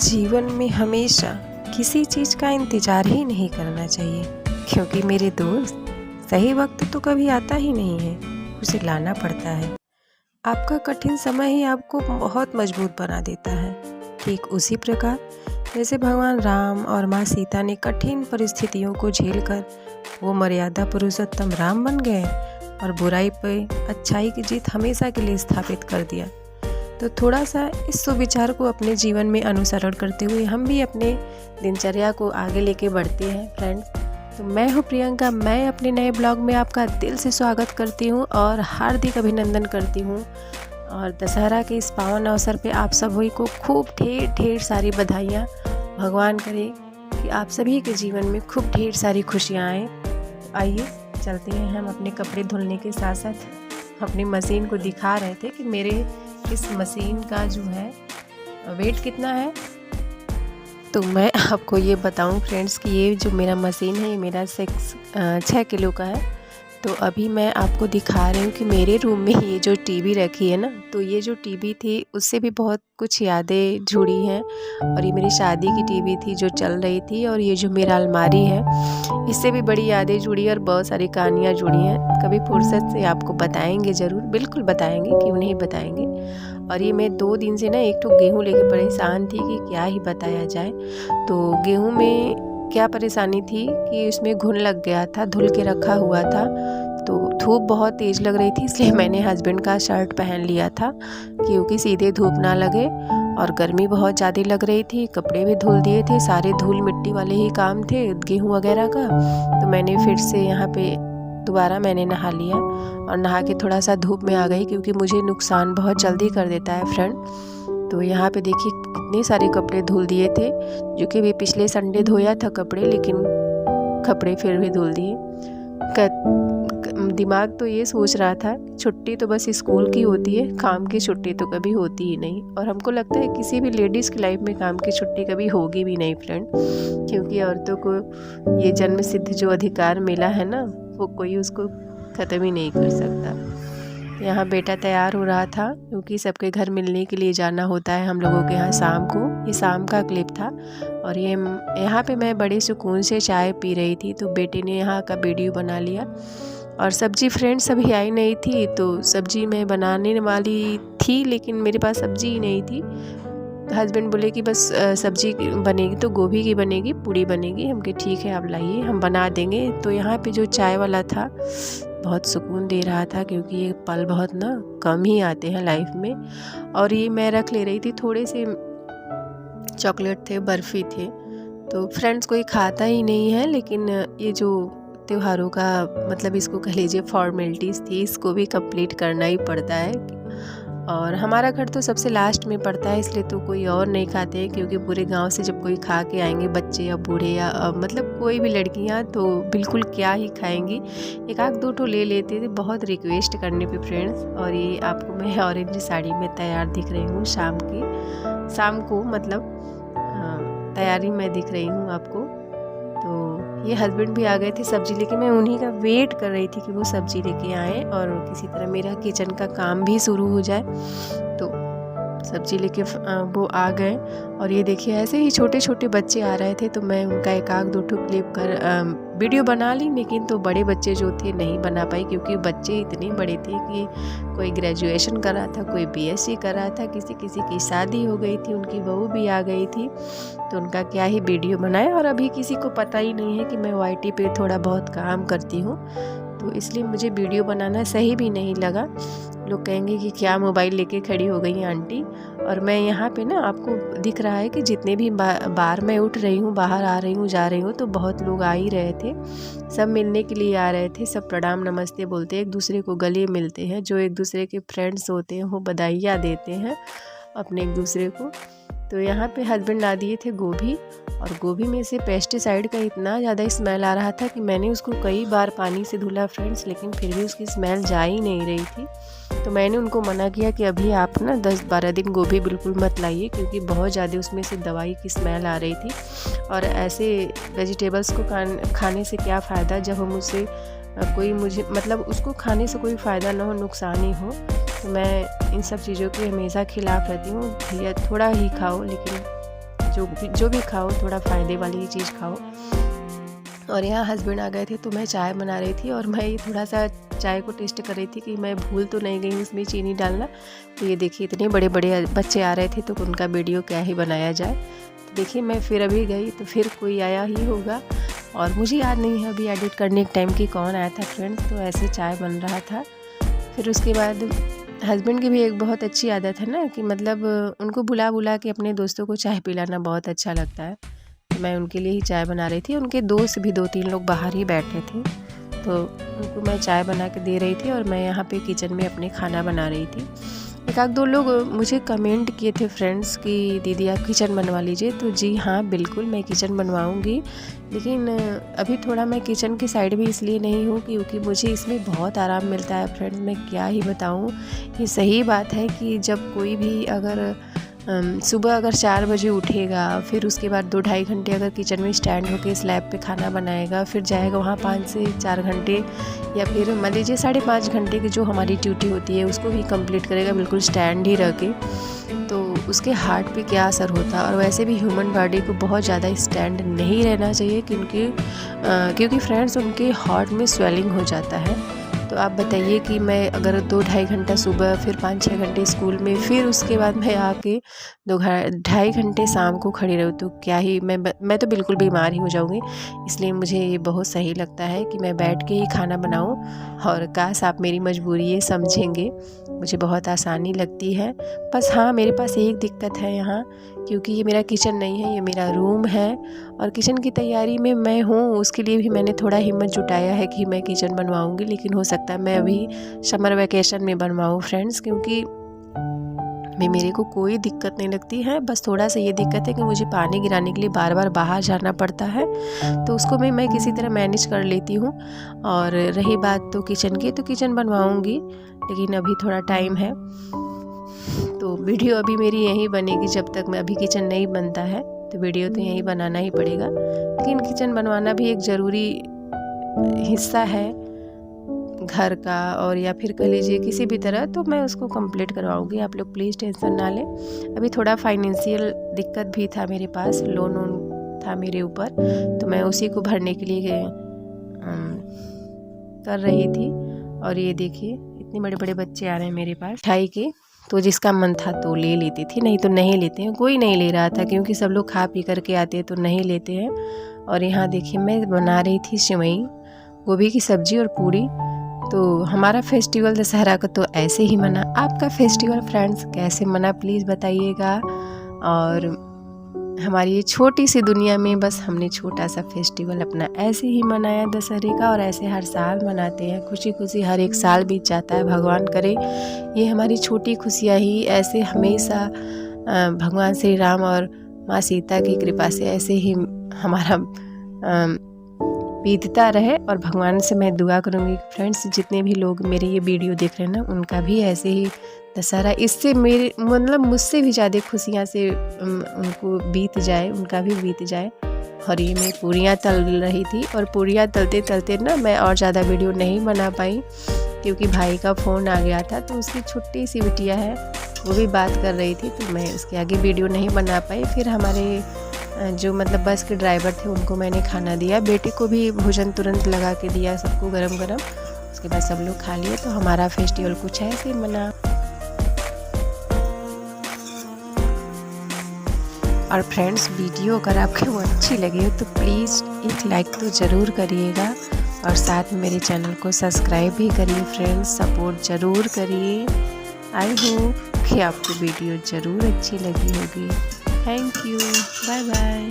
जीवन में हमेशा किसी चीज़ का इंतज़ार ही नहीं करना चाहिए, क्योंकि मेरे दोस्त सही वक्त तो कभी आता ही नहीं है, उसे लाना पड़ता है। आपका कठिन समय ही आपको बहुत मजबूत बना देता है। ठीक उसी प्रकार जैसे भगवान राम और माँ सीता ने कठिन परिस्थितियों को झेलकर वो मर्यादा पुरुषोत्तम राम बन गए और बुराई पर अच्छाई की जीत हमेशा के लिए स्थापित कर दिया। तो थोड़ा सा इस सुविचार को अपने जीवन में अनुसरण करते हुए हम भी अपने दिनचर्या को आगे लेके बढ़ते हैं फ्रेंड्स। तो मैं हूँ प्रियंका, मैं अपने नए ब्लॉग में आपका दिल से स्वागत करती हूँ और हार्दिक अभिनंदन करती हूँ। और दशहरा के इस पावन अवसर पे आप सभी को खूब ढेर सारी बधाइयाँ। भगवान करे कि आप सभी के जीवन में खूब ढेर सारी खुशियाँ आए। आइए चलते हैं हम अपने कपड़े धुलने के साथ साथ अपनी मशीन को दिखा रहे थे कि मेरे इस मशीन का जो है वेट कितना है। तो मैं आपको ये बताऊं फ्रेंड्स कि ये जो मेरा मशीन है ये मेरा 6 किलो का है। तो अभी मैं आपको दिखा रही हूँ कि मेरे रूम में ये जो टीवी रखी है ना, तो ये जो टीवी थी उससे भी बहुत कुछ यादें जुड़ी हैं। और ये मेरी शादी की टीवी थी जो चल रही थी, और ये जो मेरा अलमारी है इससे भी बड़ी यादें जुड़ी और बहुत सारी कहानियाँ जुड़ी हैं। कभी फुर्सत से आपको बताएंगे, ज़रूर बिल्कुल बताएंगे, क्यों नहीं बताएंगे। और ये मैं 2 दिन से ना एक तो गेहूँ लेके परेशान थी कि क्या ही बताया जाए। तो गेहूँ में क्या परेशानी थी कि उसमें घुन लग गया था, धुल के रखा हुआ था। तो धूप बहुत तेज़ लग रही थी, इसलिए मैंने हस्बैंड का शर्ट पहन लिया था क्योंकि सीधे धूप ना लगे। और गर्मी बहुत ज़्यादा लग रही थी, कपड़े भी धुल दिए थे, सारे धूल मिट्टी वाले ही काम थे गेहूँ वगैरह का। तो मैंने फिर से यहाँ पे दोबारा मैंने नहा लिया और नहा के थोड़ा सा धूप में आ गई, क्योंकि मुझे नुकसान बहुत जल्दी कर देता है फ्रेंड। तो यहाँ पे देखिए कितने सारे कपड़े धुल दिए थे, जो कि भी पिछले संडे धोया था कपड़े, लेकिन कपड़े फिर भी धुल दिए। दिमाग तो ये सोच रहा था छुट्टी तो बस स्कूल की होती है, काम की छुट्टी तो कभी होती ही नहीं। और हमको लगता है किसी भी लेडीज़ की लाइफ में काम की छुट्टी कभी होगी भी नहीं फ्रेंड, क्योंकि औरतों को ये जन्म सिद्ध जो अधिकार मिला है ना, वो कोई उसको ख़त्म ही नहीं कर सकता। यहाँ बेटा तैयार हो रहा था क्योंकि सबके घर मिलने के लिए जाना होता है हम लोगों के यहाँ शाम को। ये शाम का क्लिप था। और ये यहाँ पे मैं बड़े सुकून से चाय पी रही थी, तो बेटे ने यहाँ का वीडियो बना लिया। और सब्जी फ्रेंड्स अभी आई नहीं थी, तो सब्जी मैं बनाने वाली थी, लेकिन मेरे पास सब्जी ही नहीं थी। हस्बैंड बोले कि बस सब्जी बनेगी तो गोभी की बनेगी, पूड़ी बनेगी। हम कहे ठीक है आप लाइए, हम बना देंगे। तो यहाँ पे जो चाय वाला था बहुत सुकून दे रहा था, क्योंकि ये पल बहुत ना कम ही आते हैं लाइफ में। और ये मैं रख ले रही थी, थोड़े से चॉकलेट थे, बर्फ़ी थे। तो फ्रेंड्स कोई खाता ही नहीं है, लेकिन ये जो त्योहारों का मतलब इसको कह लीजिए फॉर्मेलिटीज़ थी, इसको भी कंप्लीट करना ही पड़ता है। और हमारा घर तो सबसे लास्ट में पड़ता है, इसलिए तो कोई और नहीं खाते हैं, क्योंकि पूरे गांव से जब कोई खा के आएंगे, बच्चे या बूढ़े या मतलब कोई भी लड़कियां, तो बिल्कुल क्या ही खाएंगी, एक आध दो ठो ले लेते थे बहुत रिक्वेस्ट करने पे फ्रेंड्स। और ये आपको मैं ऑरेंज साड़ी में तैयार दिख रही हूँ शाम को मतलब तैयारी में दिख रही हूँ आपको। तो ये हस्बैंड भी आ गए थे सब्जी लेके, मैं उन्हीं का वेट कर रही थी कि वो सब्जी लेके आए और किसी तरह मेरा किचन का काम भी शुरू हो जाए। तो सब्जी लेके वो आ गए। और ये देखिए ऐसे ही छोटे छोटे बच्चे आ रहे थे, तो मैं उनका एक आध दो ठो क्लिप कर वीडियो बना ली। लेकिन तो बड़े बच्चे जो थे नहीं बना पाई, क्योंकि बच्चे इतने बड़े थे कि कोई ग्रेजुएशन कर रहा था, कोई बीएससी कर रहा था, किसी की शादी हो गई थी, उनकी बहू भी आ गई थी, तो उनका क्या ही वीडियो बनाए। और अभी किसी को पता ही नहीं है कि मैं वाईटी पे थोड़ा बहुत काम करती हूँ, तो इसलिए मुझे वीडियो बनाना सही भी नहीं लगा। लोग कहेंगे कि क्या मोबाइल लेके खड़ी हो गई आंटी। और मैं यहाँ पे ना आपको दिख रहा है कि जितने भी बार मैं उठ रही हूँ, बाहर आ रही हूँ, जा रही हूँ, तो बहुत लोग आ ही रहे थे, सब मिलने के लिए आ रहे थे, सब प्रणाम नमस्ते बोलते हैं, एक दूसरे को गले मिलते हैं, जो एक दूसरे के फ्रेंड्स होते हैं वो बधाइयाँ देते हैं अपने एक दूसरे को। तो यहाँ पे हस्बैंड ला दिए थे गोभी, और गोभी में से पेस्टिसाइड का इतना ज़्यादा स्मेल आ रहा था कि मैंने उसको कई बार पानी से धुला फ्रेंड्स, लेकिन फिर भी उसकी स्मेल जा ही नहीं रही थी। तो मैंने उनको मना किया कि अभी आप ना 10-12 दिन गोभी बिल्कुल मत लाइए, क्योंकि बहुत ज़्यादा उसमें से दवाई की स्मेल आ रही थी। और ऐसे वेजिटेबल्स को खाने से क्या फ़ायदा, जब हम उसे कोई मुझे मतलब उसको खाने से कोई फ़ायदा ना हो, नुकसान ही हो। तो मैं इन सब चीज़ों के हमेशा खिलाफ़ रहती हूँ, भैया थोड़ा ही खाओ, लेकिन जो भी खाओ थोड़ा फ़ायदे वाली चीज़ खाओ। और यहाँ हस्बैंड आ गए थे तो मैं चाय बना रही थी और मैं ये थोड़ा सा चाय को टेस्ट कर रही थी कि मैं भूल तो नहीं गई उसमें चीनी डालना। तो ये देखिए इतने बड़े बड़े बच्चे आ रहे थे तो उनका वीडियो क्या ही बनाया जाए। तो देखिए मैं फिर अभी गई तो फिर कोई आया ही होगा और मुझे याद नहीं है अभी एडिट करने के टाइम की कौन आया था फ्रेंड्स। तो ऐसे चाय बन रहा था। फिर उसके बाद हस्बैंड की भी एक बहुत अच्छी आदत है ना कि मतलब उनको बुला बुला के अपने दोस्तों को चाय पिलाना बहुत अच्छा लगता है। मैं उनके लिए ही चाय बना रही थी। उनके दोस्त भी 2-3 लोग बाहर ही बैठे थे तो उनको मैं चाय बना के दे रही थी और मैं यहाँ पे किचन में अपने खाना बना रही थी। एक आध दो लोग मुझे कमेंट किए थे फ्रेंड्स कि दीदी आप किचन बनवा लीजिए। तो जी हाँ बिल्कुल मैं किचन बनवाऊँगी, लेकिन अभी थोड़ा मैं किचन की साइड भी इसलिए नहीं हूँ क्योंकि मुझे इसमें बहुत आराम मिलता है फ्रेंड्स। मैं क्या ही बताऊँ, ये सही बात है कि जब कोई भी अगर सुबह अगर 4 बजे उठेगा फिर उसके बाद 2-2.5 घंटे अगर किचन में स्टैंड होके स्लैब पे खाना बनाएगा, फिर जाएगा वहाँ 5 से 4 घंटे या फिर मान लीजिए 5.5 घंटे की जो हमारी ड्यूटी होती है उसको भी कंप्लीट करेगा बिल्कुल स्टैंड ही रह के, तो उसके हार्ट पे क्या असर होता है। और वैसे भी ह्यूमन बॉडी को बहुत ज़्यादा स्टैंड नहीं रहना चाहिए क्योंकि फ्रेंड्स उनके हार्ट में स्वेलिंग हो जाता है। तो आप बताइए कि मैं अगर 2-2.5 घंटा सुबह फिर 5-6 घंटे स्कूल में फिर उसके बाद मैं आके 2-2.5 घंटे शाम को खड़ी रहूँ तो क्या ही मैं तो बिल्कुल बीमार ही हो जाऊँगी। इसलिए मुझे ये बहुत सही लगता है कि मैं बैठ के ही खाना बनाऊँ और काश आप मेरी मजबूरी ये समझेंगे, मुझे बहुत आसानी लगती है। बस हाँ मेरे पास एक दिक्कत है यहाँ, क्योंकि ये मेरा किचन नहीं है, ये मेरा रूम है और किचन की तैयारी में मैं हूँ। उसके लिए भी मैंने थोड़ा हिम्मत जुटाया है कि मैं किचन बनवाऊँगी, लेकिन हो सकता है मैं अभी समर वैकेशन में बनवाऊँ फ्रेंड्स, क्योंकि मेरे को कोई दिक्कत नहीं लगती है। बस थोड़ा सा ये दिक्कत है कि मुझे पानी गिराने के लिए बार बार बाहर जाना पड़ता है, तो उसको मैं किसी तरह मैनेज कर लेती हूँ। और रही बात तो किचन की, तो किचन बनवाऊँगी लेकिन अभी थोड़ा टाइम है। तो वीडियो अभी मेरी यहीं बनेगी जब तक मैं अभी किचन नहीं बनता है, तो वीडियो तो यहीं बनाना ही पड़ेगा। लेकिन किचन बनवाना भी एक ज़रूरी हिस्सा है घर का, और या फिर कह लीजिए किसी भी तरह, तो मैं उसको कंप्लीट करवाऊँगी। आप लोग प्लीज़ टेंशन ना लें। अभी थोड़ा फाइनेंशियल दिक्कत भी था मेरे पास, लोन था मेरे ऊपर, तो मैं उसी को भरने के लिए कर रही थी। और ये देखिए इतने बड़े बड़े बच्चे आ रहे हैं मेरे पास मिठाई के, तो जिसका मन था तो ले लेती थी, नहीं तो नहीं लेते हैं। कोई नहीं ले रहा था क्योंकि सब लोग खा पी करके आते हैं तो नहीं लेते हैं। और यहाँ देखिए मैं बना रही थी सेवई, गोभी की सब्जी और पूड़ी। तो हमारा फेस्टिवल दशहरा का तो ऐसे ही मना। आपका फेस्टिवल फ्रेंड्स कैसे मना प्लीज़ बताइएगा। और हमारी ये छोटी सी दुनिया में बस हमने छोटा सा फेस्टिवल अपना ऐसे ही मनाया दशहरे का, और ऐसे हर साल मनाते हैं। खुशी खुशी हर एक साल बीत जाता है। भगवान करे ये हमारी छोटी खुशियाँ ही ऐसे हमेशा भगवान श्री राम और माँ सीता की कृपा से ऐसे ही हमारा बीतता रहे। और भगवान से मैं दुआ करूँगी फ्रेंड्स, जितने भी लोग मेरे ये वीडियो देख रहे हैं ना, उनका भी ऐसे ही दशहरा इससे मेरे मतलब मुझसे भी ज़्यादा खुशियाँ से उनको बीत जाए, उनका भी बीत जाए। और ये मैं पूरियाँ तल रही थी, और पूरियाँ तलते तलते ना मैं और ज़्यादा वीडियो नहीं बना पाई क्योंकि भाई का फ़ोन आ गया था। तो उसकी छोटी सी बिटिया है, वो भी बात कर रही थी, तो मैं उसके आगे वीडियो नहीं बना पाई। फिर हमारे जो मतलब बस के ड्राइवर थे उनको मैंने खाना दिया, बेटे को भी भोजन तुरंत लगा के दिया सबको गरम गरम। उसके बाद सब लोग खा लिए। तो हमारा फेस्टिवल कुछ ऐसे मना। और फ्रेंड्स वीडियो अगर आपको अच्छी लगे तो प्लीज़ एक लाइक तो ज़रूर करिएगा, और साथ में मेरे चैनल को सब्सक्राइब भी करिए फ्रेंड्स, सपोर्ट ज़रूर करिए। आई होप कि आपको वीडियो ज़रूर अच्छी लगी होगी। Thank you, bye bye.